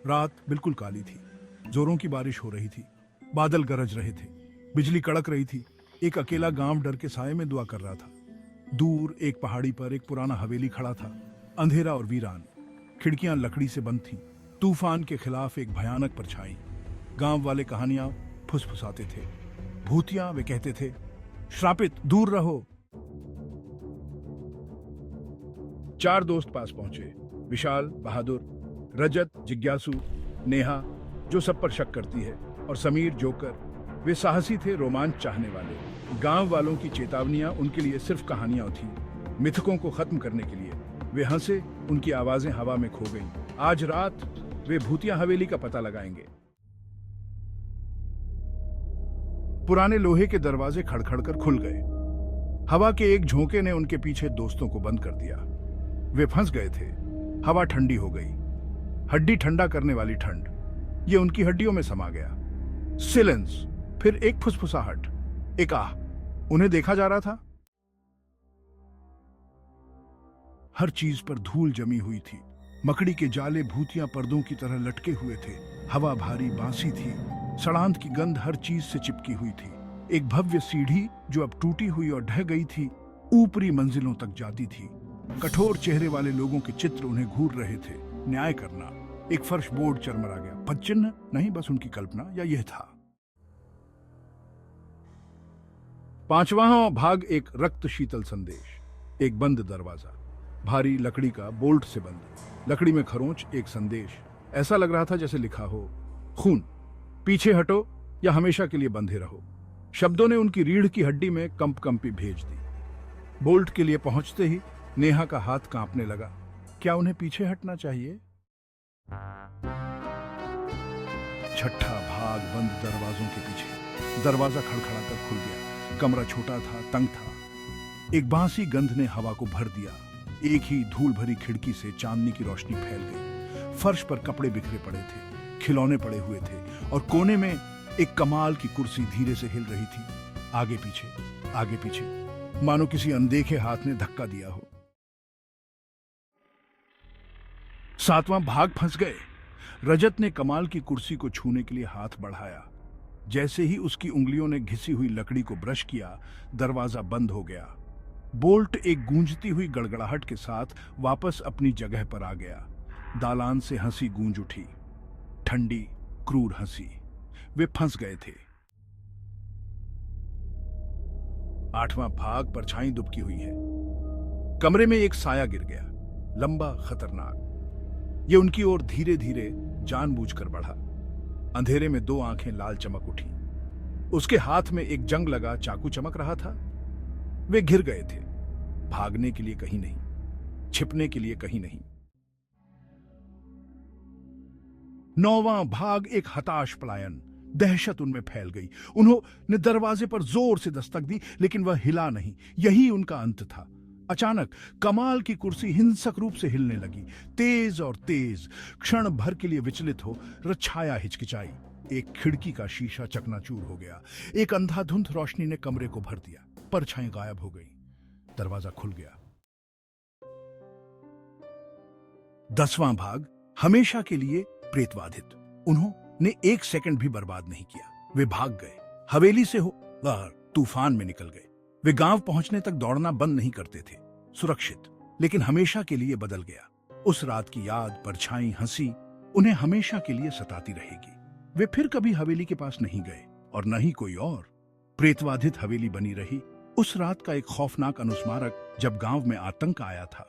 रात बिल्कुल काली थी। जोरों की बारिश हो रही थी। बादल गरज रहे थे। बिजली कड़क रही थी। एक अकेला गांव डर के साये में दुआ कर रहा था। दूर एक पहाड़ी पर एक पुराना हवेली खड़ा था, अंधेरा और वीरान। खिड़कियां लकड़ी से बंद थीं। तूफान के खिलाफ एक भयानक परछाई। गांव वाले कहानियां फुसफुसाते थे। भूतियां वे कहते थे, श्रापित दूर रहो। चार दोस्त पास पहुंचे, विशाल, बहादुर, रजत, जिज्ञासु, नेहा जो सब पर शक करती है, और समीर, जोकर। वे साहसी थे, रोमांच चाहने वाले। गांव वालों की चेतावनियां उनके लिए सिर्फ कहानियां थीं, मिथकों को खत्म करने के लिए। वे हंसे, उनकी आवाजें हवा में खो गईं। आज रात वे भूतिया हवेली का पता लगाएंगे। पुराने लोहे के दरवाजे खड़खड़कर खुल गए। हवा के एक झोंके ने उनके पीछे दोस्तों को बंद कर दिया। वे फंस गए थे। हवा ठंडी हो गई, हड्डी ठंडा करने वाली ठंड। ये उनकी हड्डियों में समा गया। सिलेंस, फिर एक फुसफुसाहट, एक आह। उन्हें देखा जा रहा था। हर चीज पर धूल जमी हुई थी। मकड़ी के जाले भूतिया पर्दों की तरह लटके हुए थे। हवा भारी बांसी थी। सड़ांत की गंध हर चीज से चिपकी हुई थी। एक भव्य सीढ़ी जो अब टूटी हुई और ढह गई थी, ऊपरी मंजिलों तक जाती थी। कठोर चेहरे वाले लोगों के चित्र उन्हें घूर रहे थे। न्याय करना। एक फर्श बोर्ड चरमरा गया। पदचिन्ह नहीं, बस उनकी कल्पना, या यह था। पांचवां भाग, एक रक्त शीतल संदेश। एक बंद दरवाजा, भारी लकड़ी का, बोल्ट से बंद। लकड़ी में खरोंच, एक संदेश। ऐसा लग रहा था जैसे लिखा हो, खून, पीछे हटो या हमेशा के लिए बंधे रहो। शब्दों ने उनकी रीढ़ की हड्डी में कंपकंपी भेज दी। बोल्ट के लिए पहुंचते ही नेहा का हाथ कांपने लगा। क्या उन्हें पीछे हटना चाहिए? छठा भाग, बंद दरवाजों के पीछे। दरवाजा खड़खड़ाकर खुल गया। कमरा छोटा था, तंग था। एक बांसी गंध ने हवा को भर दिया। एक ही धूल भरी खिड़की से चांदनी की रोशनी फैल गई। फर्श पर कपड़े बिखरे पड़े थे, खिलौने पड़े हुए थे, और कोने में एक कमाल की कुर्सी धीरे से हिल रही थी। आगे पीछे, मानो किसी अनदेखे हाथ ने धक्का दिया हो। सातवां भाग, फंस गए। रजत ने कमाल की कुर्सी को छूने के लिए हाथ बढ़ाया। जैसे ही उसकी उंगलियों ने घिसी हुई लकड़ी को ब्रश किया, दरवाजा बंद हो गया। बोल्ट एक गूंजती हुई गड़गड़ाहट के साथ वापस अपनी जगह पर आ गया। दालान से हंसी गूंज उठी, ठंडी, क्रूर हंसी। वे फंस गए थे। आठवां भाग, परछाई दुबकी हुई है। कमरे में एक साया गिर गया, लंबा, खतरनाक। ये उनकी ओर धीरे धीरे जानबूझकर बढ़ा। अंधेरे में दो आंखें लाल चमक उठी। उसके हाथ में एक जंग लगा चाकू चमक रहा था। वे घिर गए थे। भागने के लिए कहीं नहीं, छिपने के लिए कहीं नहीं। नौवां भाग, एक हताश पलायन। दहशत उनमें फैल गई। उन्होंने दरवाजे पर जोर से दस्तक दी, लेकिन वह हिला नहीं। यही उनका अंत था। अचानक कमाल की कुर्सी हिंसक रूप से हिलने लगी, तेज और तेज। क्षण भर के लिए विचलित हो रछाया हिचकिचाई। एक खिड़की का शीशा चकनाचूर हो गया। एक अंधाधुंध रोशनी ने कमरे को भर दिया। परछाई गायब हो गई। दरवाजा खुल गया। 10वां भाग, हमेशा के लिए प्रेतबाधित। उन्होंने एक सेकंड भी बर्बाद नहीं किया। वे भाग गए। हवेली से होकर तूफान में निकल गए। वे गांव पहुंचने तक दौड़ना बंद नहीं करते थे। सुरक्षित, लेकिन हमेशा के लिए बदल गया। उस रात की याद, परछाई, हंसी उन्हें हमेशा के लिए सताती रहेगी। वे फिर कभी हवेली के पास नहीं गए, और न ही कोई और। प्रेतबाधित हवेली बनी रही। उस रात का एक खौफनाक अनुस्मारक जब गांव में आतंक आया था।